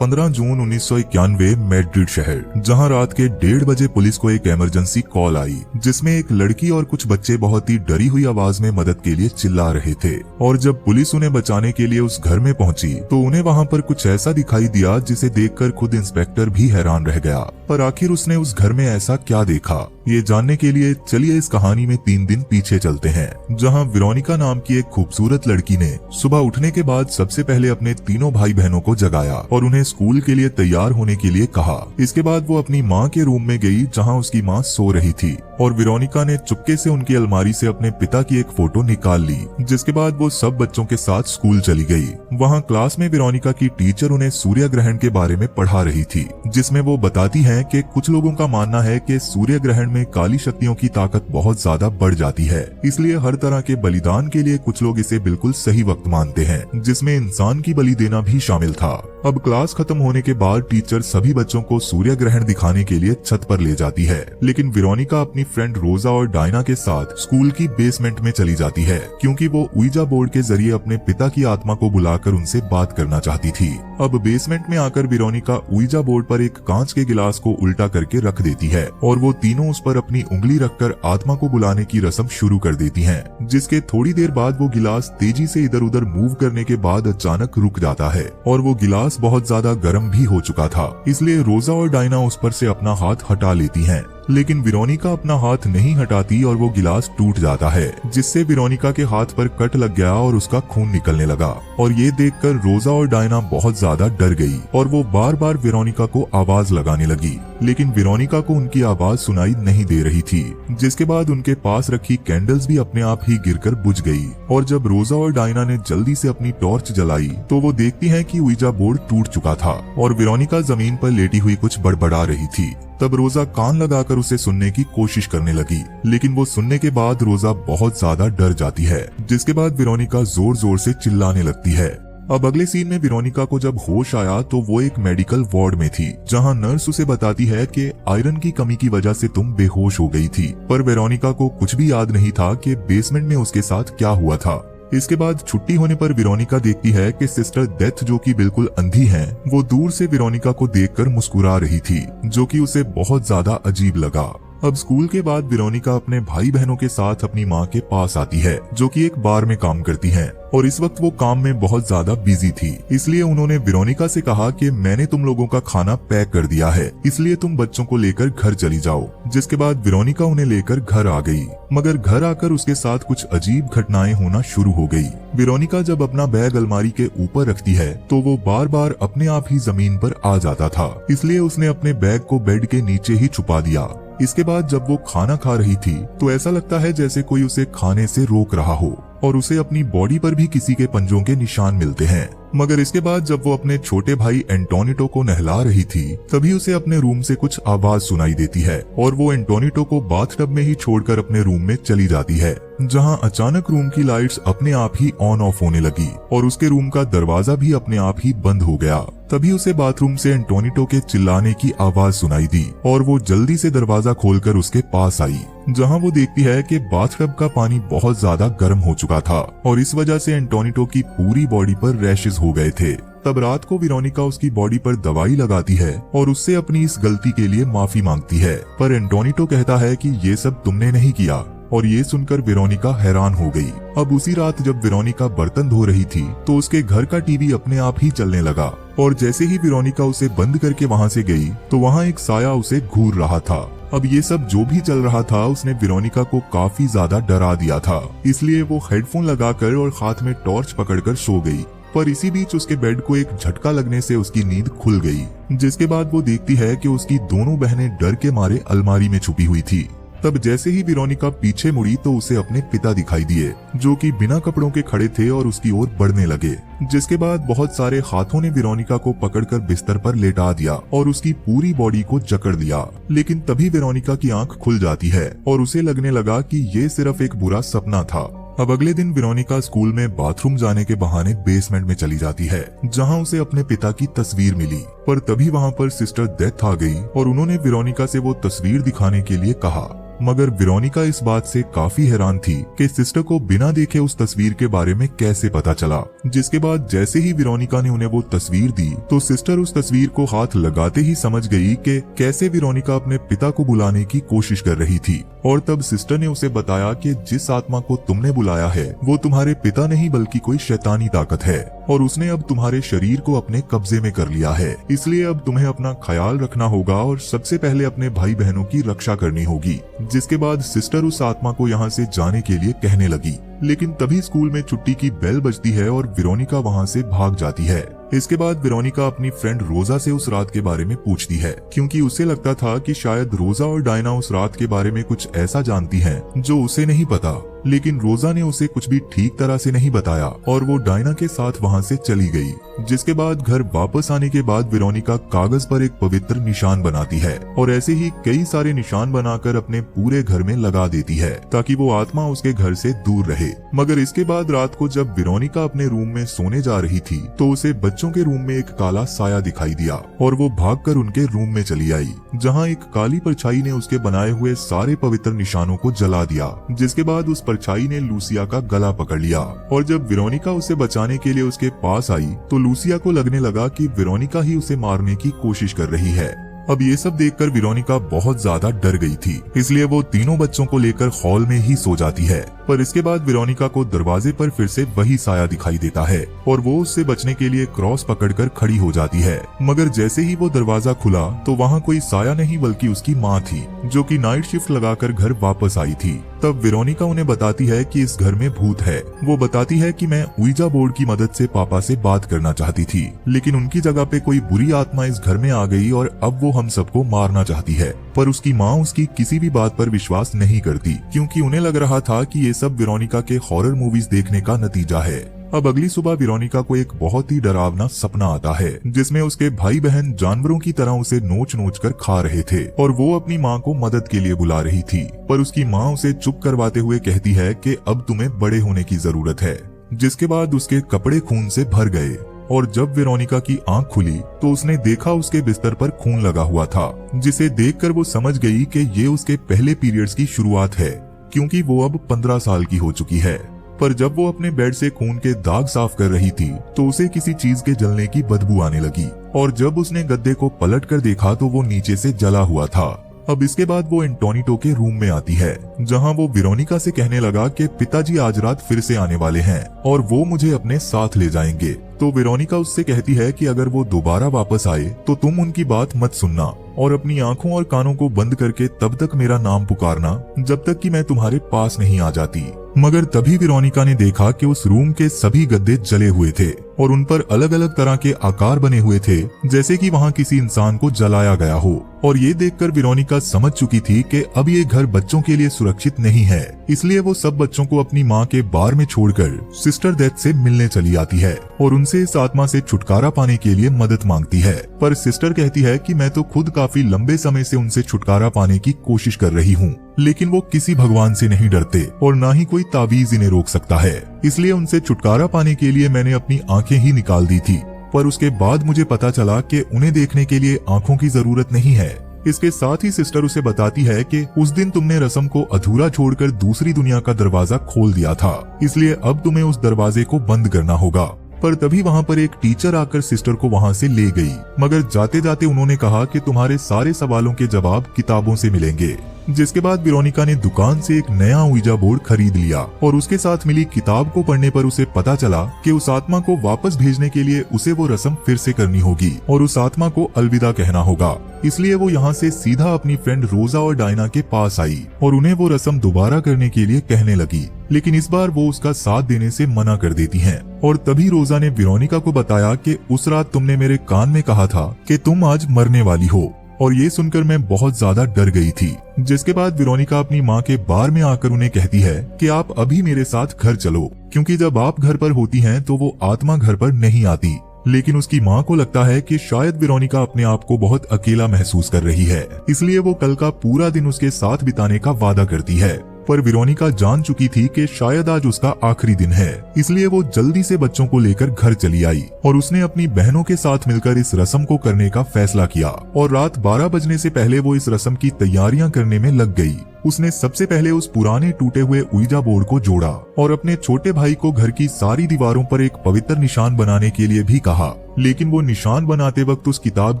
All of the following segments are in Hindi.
15 जून 1991 मैड्रिड शहर, जहां रात के 1:30 बजे पुलिस को एक इमरजेंसी कॉल आई, जिसमें एक लड़की और कुछ बच्चे बहुत ही डरी हुई आवाज में मदद के लिए चिल्ला रहे थे। और जब पुलिस उन्हें बचाने के लिए उस घर में पहुंची तो उन्हें वहां पर कुछ ऐसा दिखाई दिया जिसे देखकर खुद इंस्पेक्टर भी हैरान रह गया। पर आखिर उसने उस घर में ऐसा क्या देखा, ये जानने के लिए चलिए इस कहानी में 3 दिन पीछे चलते हैं, जहां वेरोनिका नाम की एक खूबसूरत लड़की ने सुबह उठने के बाद सबसे पहले अपने तीनों भाई बहनों को जगाया और उन्हें स्कूल के लिए तैयार होने के लिए कहा। इसके बाद वो अपनी माँ के रूम में गई जहां उसकी माँ सो रही थी और वेरोनिका ने चुपके से उनकी अलमारी से अपने पिता की एक फोटो निकाल ली, जिसके बाद वो सब बच्चों के साथ स्कूल चली गई। वहाँ क्लास में वेरोनिका की टीचर उन्हें सूर्य ग्रहण के बारे में पढ़ा रही थी, जिसमें वो बताती हैं कि कुछ लोगों का मानना है कि सूर्य ग्रहण में काली शक्तियों की ताकत बहुत ज्यादा बढ़ जाती है, इसलिए हर तरह के बलिदान के लिए कुछ लोग इसे बिल्कुल सही वक्त मानते हैं, जिसमें इंसान की बलि देना भी शामिल था। अब क्लास खत्म होने के बाद टीचर सभी बच्चों को सूर्य ग्रहण दिखाने के लिए छत पर ले जाती है, लेकिन वेरोनिका अपनी फ्रेंड रोजा और डायना के साथ स्कूल की बेसमेंट में चली जाती है, क्योंकि वो उइजा बोर्ड के जरिए अपने पिता की आत्मा को बुलाकर उनसे बात करना चाहती थी। अब बेसमेंट में आकर वेरोनिका उइजा बोर्ड पर एक कांच के गिलास को उल्टा करके रख देती है और वो तीनों उस पर अपनी उंगली रखकर आत्मा को बुलाने की रस्म शुरू कर देती हैं, जिसके थोड़ी देर बाद वो गिलास तेजी से इधर उधर मूव करने के बाद अचानक रुक जाता है और वो गिलास बहुत ज्यादा गर्म भी हो चुका था, इसलिए रोजा और डायना उस पर से अपना हाथ हटा लेती हैं। लेकिन वेरोनिका अपना हाथ नहीं हटाती और वो गिलास टूट जाता है, जिससे वेरोनिका के हाथ पर कट लग गया और उसका खून निकलने लगा। और ये देखकर रोजा और डायना बहुत ज्यादा डर गई और वो बार बार वेरोनिका को आवाज लगाने लगी, लेकिन वेरोनिका को उनकी आवाज सुनाई नहीं दे रही थी, जिसके बाद उनके पास रखी कैंडल्स भी अपने आप ही गिरकर बुझ गई। और जब रोजा और डायना ने जल्दी से अपनी टॉर्च जलाई तो वो देखती हैं कि उइजा बोर्ड टूट चुका था और वेरोनिका जमीन पर लेटी हुई कुछ बड़बड़ा रही थी। तब रोजा कान लगाकर उसे सुनने की कोशिश करने लगी, लेकिन वो सुनने के बाद रोजा बहुत ज्यादा डर जाती है, जिसके बाद वेरोनिका जोर जोर से चिल्लाने लगती है। अब अगले सीन में वेरोनिका को जब होश आया तो वो एक मेडिकल वार्ड में थी, जहां नर्स उसे बताती है कि आयरन की कमी की वजह से तुम बेहोश हो गई थी। पर वेरोनिका को कुछ भी याद नहीं था कि बेसमेंट में उसके साथ क्या हुआ था। इसके बाद छुट्टी होने पर वेरोनिका देखती है कि सिस्टर डेथ, जो कि बिल्कुल अंधी हैं, वो दूर से वेरोनिका को देखकर मुस्कुरा रही थी, जो कि उसे बहुत ज्यादा अजीब लगा। अब स्कूल के बाद वेरोनिका अपने भाई बहनों के साथ अपनी माँ के पास आती है, जो कि एक बार में काम करती हैं, और इस वक्त वो काम में बहुत ज्यादा बिजी थी, इसलिए उन्होंने वेरोनिका से कहा कि मैंने तुम लोगों का खाना पैक कर दिया है, इसलिए तुम बच्चों को लेकर घर चली जाओ। जिसके बाद वेरोनिका उन्हें लेकर घर आ गई, मगर घर आकर उसके साथ कुछ अजीब घटनाएं होना शुरू हो गई। वेरोनिका जब अपना बैग अलमारी के ऊपर रखती है तो वो बार बार अपने आप ही जमीन पर आ जाता था, इसलिए उसने अपने बैग को बेड के नीचे ही छुपा दिया। इसके बाद जब वो खाना खा रही थी तो ऐसा लगता है जैसे कोई उसे खाने से रोक रहा हो और उसे अपनी बॉडी पर भी किसी के पंजों के निशान मिलते हैं। मगर इसके बाद जब वो अपने छोटे भाई एंटोनिटो को नहला रही थी तभी उसे अपने रूम से कुछ आवाज सुनाई देती है और वो एंटोनिटो को बाथटब में ही छोड़कर अपने रूम में चली जाती है, जहां अचानक रूम की लाइट्स अपने आप ही ऑन ऑफ होने लगी और उसके रूम का दरवाजा भी अपने आप ही बंद हो गया। तभी उसे बाथरूम से एंटोनिटो के चिल्लाने की आवाज सुनाई दी और वो जल्दी से दरवाजा खोलकर उसके पास आई, जहां वो देखती है कि बाथटब का पानी बहुत ज्यादा गर्म हो चुका था और इस वजह से एंटोनिटो की पूरी बॉडी पर रैशेस हो गए थे। तब रात को वेरोनिका उसकी बॉडी पर दवाई लगाती है और उससे अपनी इस गलती के लिए माफी मांगती है, पर एंटोनिटो कहता है कि ये सब तुमने नहीं किया, और ये सुनकर वेरोनिका हैरान हो गई। अब उसी रात जब वेरोनिका बर्तन धो रही थी तो उसके घर का टीवी अपने आप ही चलने लगा और जैसे ही वेरोनिका उसे बंद करके वहाँ से गई तो वहाँ एक साया उसे घूर रहा था। अब ये सब जो भी चल रहा था उसने वेरोनिका को काफी ज्यादा डरा दिया था, इसलिए वो हेडफोन लगाकर और हाथ में टॉर्च पकड़कर सो गई। पर इसी बीच उसके बेड को एक झटका लगने से उसकी नींद खुल गई, जिसके बाद वो देखती है कि उसकी दोनों बहनें डर के मारे अलमारी में छुपी हुई थी। तब जैसे ही वेरोनिका पीछे मुड़ी तो उसे अपने पिता दिखाई दिए, जो कि बिना कपड़ों के खड़े थे और उसकी ओर बढ़ने लगे, जिसके बाद बहुत सारे हाथों ने वेरोनिका को पकड़कर बिस्तर पर लेटा दिया और उसकी पूरी बॉडी को जकड़ दिया। लेकिन तभी वेरोनिका की आंख खुल जाती है और उसे लगने लगा कि ये सिर्फ एक बुरा सपना था। अब अगले दिन वेरोनिका स्कूल में बाथरूम जाने के बहाने बेसमेंट में चली जाती है, जहां उसे अपने पिता की तस्वीर मिली। पर तभी वहां पर सिस्टर डेथ आ गई और उन्होंने वेरोनिका से वो तस्वीर दिखाने के लिए कहा। मगर वेरोनिका इस बात से काफी हैरान थी कि सिस्टर को बिना देखे उस तस्वीर के बारे में कैसे पता चला। जिसके बाद जैसे ही वेरोनिका ने उन्हें वो तस्वीर दी तो सिस्टर उस तस्वीर को हाथ लगाते ही समझ गई कि कैसे वेरोनिका अपने पिता को बुलाने की कोशिश कर रही थी। और तब सिस्टर ने उसे बताया कि जिस आत्मा को तुमने बुलाया है वो तुम्हारे पिता नहीं बल्कि कोई शैतानी ताकत है और उसने अब तुम्हारे शरीर को अपने कब्जे में कर लिया है। इसलिए अब तुम्हें अपना ख्याल रखना होगा और सबसे पहले अपने भाई बहनों की रक्षा करनी होगी। जिसके बाद सिस्टर उस आत्मा को यहाँ से जाने के लिए कहने लगी, लेकिन तभी स्कूल में छुट्टी की बेल बजती है और वेरोनिका वहाँ से भाग जाती है। इसके बाद वेरोनिका अपनी फ्रेंड रोजा से उस रात के बारे में पूछती है, क्योंकि उसे लगता था कि शायद रोजा और डायना उस रात के बारे में कुछ ऐसा जानती हैं जो उसे नहीं पता। लेकिन रोजा ने उसे कुछ भी ठीक तरह से नहीं बताया और वो डायना के साथ वहाँ से चली गई। जिसके बाद घर वापस आने के बाद वेरोनिका कागज पर एक पवित्र निशान बनाती है और ऐसे ही कई सारे निशान बनाकर अपने पूरे घर में लगा देती है ताकि वो आत्मा उसके घर से दूर रहे। मगर इसके बाद रात को जब वेरोनिका अपने रूम में सोने जा रही थी तो उसे बच्चों के रूम में एक काला साया दिखाई दिया और वो भागकर उनके रूम में चली आई, जहाँ एक काली परछाई ने उसके बनाए हुए सारे पवित्र निशानों को जला दिया। जिसके बाद उस परछाई ने लूसिया का गला पकड़ लिया और जब वेरोनिका उसे बचाने के लिए उसके पास आई तो लूसिया को लगने लगा कि वेरोनिका ही उसे मारने की कोशिश कर रही है। अब ये सब देखकर वेरोनिका बहुत ज्यादा डर गई थी, इसलिए वो तीनों बच्चों को लेकर हॉल में ही सो जाती है। पर इसके बाद वेरोनिका को दरवाजे पर फिर से वही साया दिखाई देता है और वो उससे बचने के लिए क्रॉस पकड़कर खड़ी हो जाती है। मगर जैसे ही वो दरवाजा खुला तो वहाँ कोई साया नहीं बल्कि उसकी माँ थी, जो कि नाइट शिफ्ट लगाकर घर वापस आई थी। तब वेरोनिका उन्हें बताती है कि इस घर में भूत है। वो बताती है कि मैं उइजा बोर्ड की मदद से पापा से बात करना चाहती थी, लेकिन उनकी जगह पे कोई बुरी आत्मा इस घर में आ गई और अब वो हम सबको मारना चाहती है। पर उसकी माँ उसकी किसी भी बात पर विश्वास नहीं करती, क्योंकि उन्हें लग रहा था कि ये सब वेरोनिका के हॉरर मूवीज देखने का नतीजा है। अब अगली सुबह वेरोनिका को एक बहुत ही डरावना सपना आता है, जिसमें उसके भाई बहन जानवरों की तरह उसे नोच नोच कर खा रहे थे और वो अपनी माँ को मदद के लिए बुला रही थी। पर उसकी माँ उसे चुप करवाते हुए कहती है कि अब तुम्हें बड़े होने की जरूरत है। जिसके बाद उसके कपड़े खून से भर गए और जब वेरोनिका की आंख खुली तो उसने देखा उसके बिस्तर पर खून लगा हुआ था, जिसे देखकर वो समझ गई कि ये उसके पहले पीरियड्स की शुरुआत है, क्योंकि वो अब 15 साल की हो चुकी है। पर जब वो अपने बेड से खून के दाग साफ कर रही थी तो उसे किसी चीज के जलने की बदबू आने लगी और जब उसने गद्दे को पलट कर देखा तो वो नीचे से जला हुआ था। अब इसके बाद वो एंटोनिटो के रूम में आती है, जहां वो वेरोनिका से कहने लगा कि पिताजी आज रात फिर से आने वाले हैं और वो मुझे अपने साथ ले जाएंगे। तो वेरोनिका उससे कहती है कि अगर वो दोबारा वापस आए तो तुम उनकी बात मत सुनना और अपनी आंखों और कानों को बंद करके तब तक मेरा नाम पुकारना जब तक कि मैं तुम्हारे पास नहीं आ जाती। मगर तभी वेरोनिका ने देखा कि उस रूम के सभी गद्दे जले हुए थे और उन पर अलग अलग तरह के आकार बने हुए थे, जैसे कि वहाँ किसी इंसान को जलाया गया हो। और ये देखकर वेरोनिका समझ चुकी थी कि अब ये घर बच्चों के लिए सुरक्षित नहीं है, इसलिए वो सब बच्चों को अपनी माँ के बार में छोड़कर सिस्टर डेथ से मिलने चली आती है और उनसे इस आत्मा से छुटकारा पाने के लिए मदद मांगती है। पर सिस्टर कहती है कि मैं तो खुद काफी लंबे समय से उनसे छुटकारा पाने की कोशिश कर रही हूँ, लेकिन वो किसी भगवान से नहीं डरते और ना ही कोई तावीज इन्हें रोक सकता है, इसलिए उनसे छुटकारा पाने के लिए मैंने अपनी आंखें ही निकाल दी थी। पर उसके बाद मुझे पता चला कि उन्हें देखने के लिए आंखों की जरूरत नहीं है। इसके साथ ही सिस्टर उसे बताती है कि उस दिन तुमने रस्म को अधूरा छोड़कर दूसरी दुनिया का दरवाजा खोल दिया था, इसलिए अब तुम्हें उस दरवाजे को बंद करना होगा। पर तभी वहाँ पर एक टीचर आकर सिस्टर को वहाँ से ले गई, मगर जाते जाते उन्होंने कहा कि तुम्हारे सारे सवालों के जवाब किताबों से मिलेंगे। जिसके बाद वेरोनिका ने दुकान से एक नया उइजा बोर्ड खरीद लिया और उसके साथ मिली किताब को पढ़ने पर उसे पता चला कि उस आत्मा को वापस भेजने के लिए उसे वो रस्म फिर से करनी होगी और उस आत्मा को अलविदा कहना होगा। इसलिए वो यहाँ से सीधा अपनी फ्रेंड रोजा और डायना के पास आई और उन्हें वो रस्म दोबारा करने के लिए कहने लगी, लेकिन इस बार वो उसका साथ देने से मना कर देती हैं। और तभी रोजा ने वेरोनिका को बताया कि उस रात तुमने मेरे कान में कहा था कि तुम आज मरने वाली हो, और ये सुनकर मैं बहुत ज्यादा डर गई थी। जिसके बाद वेरोनिका अपनी माँ के बार में आकर उन्हें कहती है कि आप अभी मेरे साथ घर चलो, क्योंकि जब आप घर पर होती हैं तो वो आत्मा घर पर नहीं आती। लेकिन उसकी माँ को लगता है कि शायद वेरोनिका अपने आप को बहुत अकेला महसूस कर रही है, इसलिए वो कल का पूरा दिन उसके साथ बिताने का वादा करती है। पर वेरोनिका जान चुकी थी कि शायद आज उसका आखिरी दिन है, इसलिए वो जल्दी से बच्चों को लेकर घर चली आई और उसने अपनी बहनों के साथ मिलकर इस रस्म को करने का फैसला किया और रात 12 बजने से पहले वो इस रस्म की तैयारियां करने में लग गई। उसने सबसे पहले उस पुराने टूटे हुए उइजा बोर्ड को जोड़ा और अपने छोटे भाई को घर की सारी दीवारों पर एक पवित्र निशान बनाने के लिए भी कहा। लेकिन वो निशान बनाते वक्त उस किताब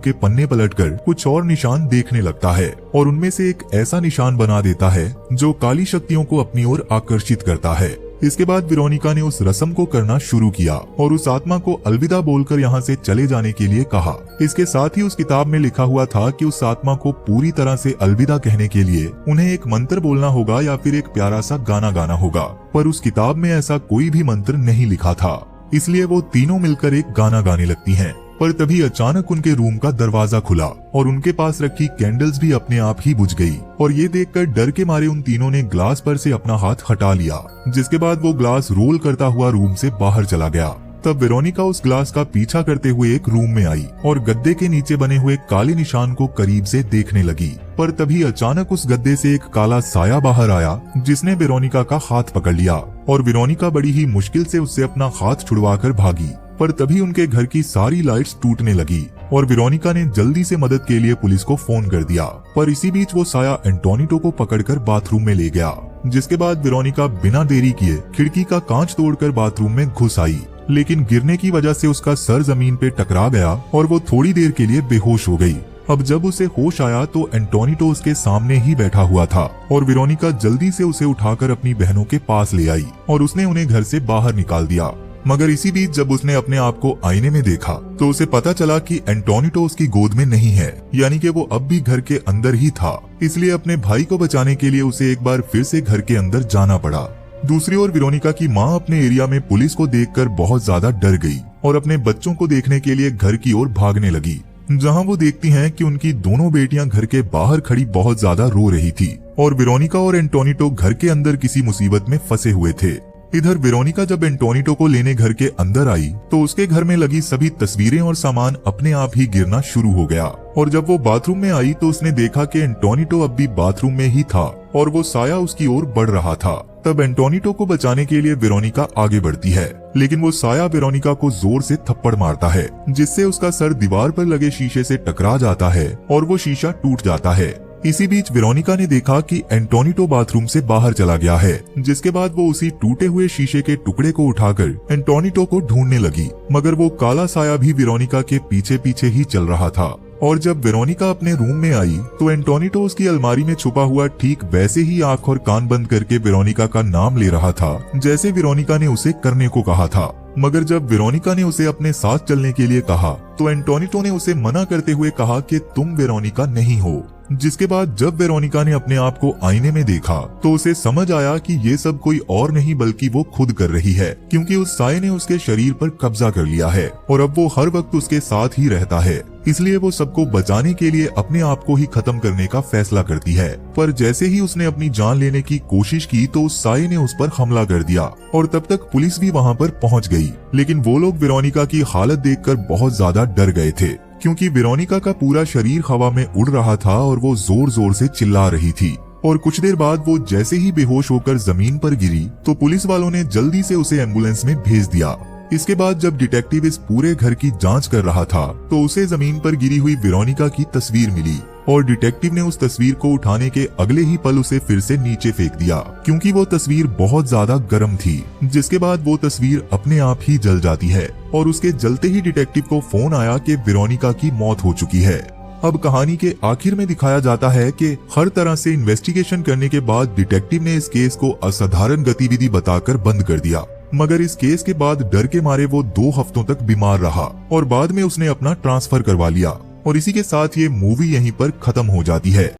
के पन्ने पलटकर कुछ और निशान देखने लगता है और उनमें से एक ऐसा निशान बना देता है जो काली शक्तियों को अपनी ओर आकर्षित करता है। इसके बाद वेरोनिका ने उस रस्म को करना शुरू किया और उस आत्मा को अलविदा बोलकर यहाँ से चले जाने के लिए कहा। इसके साथ ही उस किताब में लिखा हुआ था कि उस आत्मा को पूरी तरह से अलविदा कहने के लिए उन्हें एक मंत्र बोलना होगा या फिर एक प्यारा सा गाना गाना होगा, पर उस किताब में ऐसा कोई भी मंत्र नहीं लिखा था। इसलिए वो तीनों मिलकर एक गाना गाने लगती हैं। पर तभी अचानक उनके रूम का दरवाजा खुला और उनके पास रखी कैंडल्स भी अपने आप ही बुझ गई और ये देखकर डर के मारे उन तीनों ने ग्लास पर से अपना हाथ हटा लिया, जिसके बाद वो ग्लास रोल करता हुआ रूम से बाहर चला गया। तब वेरोनिका उस ग्लास का पीछा करते हुए एक रूम में आई और गद्दे के नीचे बने हुए काले निशान को करीब से देखने लगी। पर तभी अचानक उस गद्दे से एक काला साया बाहर आया जिसने वेरोनिका का हाथ पकड़ लिया और वेरोनिका बड़ी ही मुश्किल से उससे अपना हाथ छुड़वाकर भागी। पर तभी उनके घर की सारी लाइट्स टूटने लगी और वेरोनिका ने जल्दी से मदद के लिए पुलिस को फोन कर दिया। पर इसी बीच वो साया एंटोनिटो को पकड़कर बाथरूम में ले गया, जिसके बाद वेरोनिका बिना देरी किए खिड़की का कांच तोड़कर बाथरूम में घुस आई। लेकिन गिरने की वजह से उसका सर जमीन पे टकरा गया और वो थोड़ी देर के लिए बेहोश हो गई। अब जब उसे होश आया तो एंटोनिटो उसके सामने ही बैठा हुआ था और वेरोनिका जल्दी से उसे उठाकर अपनी बहनों के पास ले आई और उसने उन्हें घर से बाहर निकाल दिया। मगर इसी बीच जब उसने अपने आप को आईने में देखा तो उसे पता चला कि एंटोनिटो उसकी गोद में नहीं है, यानी कि वो अब भी घर के अंदर ही था। इसलिए अपने भाई को बचाने के लिए उसे एक बार फिर से घर के अंदर जाना पड़ा। दूसरी ओर वेरोनिका की माँ अपने एरिया में पुलिस को देखकर बहुत ज्यादा डर गई और अपने बच्चों को देखने के लिए घर की ओर भागने लगी, जहाँ वो देखती हैं कि उनकी दोनों बेटियां घर के बाहर खड़ी बहुत ज्यादा रो रही थी और वेरोनिका और एंटोनिटो घर के अंदर किसी मुसीबत में फंसे हुए थे। इधर वेरोनिका जब एंटोनिटो को लेने घर के अंदर आई तो उसके घर में लगी सभी तस्वीरें और सामान अपने आप ही गिरना शुरू हो गया और जब वो बाथरूम में आई तो उसने देखा कि एंटोनिटो अब भी बाथरूम में ही था और वो साया उसकी ओर बढ़ रहा था। तब एंटोनिटो को बचाने के लिए वेरोनिका आगे बढ़ती है, लेकिन वो साया वेरोनिका को जोर से थप्पड़ मारता है, जिससे उसका सर दीवार पर लगे शीशे से टकरा जाता है और वो शीशा टूट जाता है। इसी बीच वेरोनिका ने देखा कि एंटोनिटो बाथरूम से बाहर चला गया है, जिसके बाद वो उसी टूटे हुए शीशे के टुकड़े को उठाकर एंटोनिटो को ढूंढने लगी, मगर वो काला साया भी वेरोनिका के पीछे पीछे ही चल रहा था। और जब वेरोनिका अपने रूम में आई तो एंटोनिटो उसकी अलमारी में छुपा हुआ ठीक वैसे ही आंख और कान बंद करके वेरोनिका का नाम ले रहा था जैसे वेरोनिका ने उसे करने को कहा था। मगर जब वेरोनिका ने उसे अपने साथ चलने के लिए कहा तो एंटोनिटो ने उसे मना करते हुए कहा कि तुम वेरोनिका नहीं हो। जिसके बाद जब वेरोनिका ने अपने आप को आईने में देखा तो उसे समझ आया कि ये सब कोई और नहीं बल्कि वो खुद कर रही है, क्योंकि उस साये ने उसके शरीर पर कब्जा कर लिया है और अब वो हर वक्त उसके साथ ही रहता है। इसलिए वो सबको बचाने के लिए अपने आप को ही खत्म करने का फैसला करती है। पर जैसे ही उसने अपनी जान लेने की कोशिश की तो उस साये ने उस पर हमला कर दिया और तब तक पुलिस भी वहाँ पर पहुँच गई। लेकिन वो लोग वेरोनिका की हालत देखकर बहुत ज्यादा डर गए थे, क्योंकि वेरोनिका का पूरा शरीर हवा में उड़ रहा था और वो जोर जोर से चिल्ला रही थी। और कुछ देर बाद वो जैसे ही बेहोश होकर जमीन पर गिरी तो पुलिस वालों ने जल्दी से उसे एम्बुलेंस में भेज दिया। इसके बाद जब डिटेक्टिव इस पूरे घर की जांच कर रहा था तो उसे जमीन पर गिरी हुई वेरोनिका की तस्वीर मिली और डिटेक्टिव ने उस तस्वीर को उठाने के अगले ही पल उसे फिर से नीचे फेंक दिया, क्योंकि वो तस्वीर बहुत ज्यादा गर्म थी। जिसके बाद वो तस्वीर अपने आप ही जल जाती है और उसके जलते ही डिटेक्टिव को फोन आया कि वेरोनिका की मौत हो चुकी है। अब कहानी के आखिर में दिखाया जाता है कि हर तरह से इन्वेस्टिगेशन करने के बाद डिटेक्टिव ने इस केस को असाधारण गतिविधि बताकर बंद कर दिया। मगर इस केस के बाद डर के मारे वो 2 हफ्तों तक बीमार रहा और बाद में उसने अपना ट्रांसफर करवा लिया और इसी के साथ ये मूवी यहीं पर खत्म हो जाती है।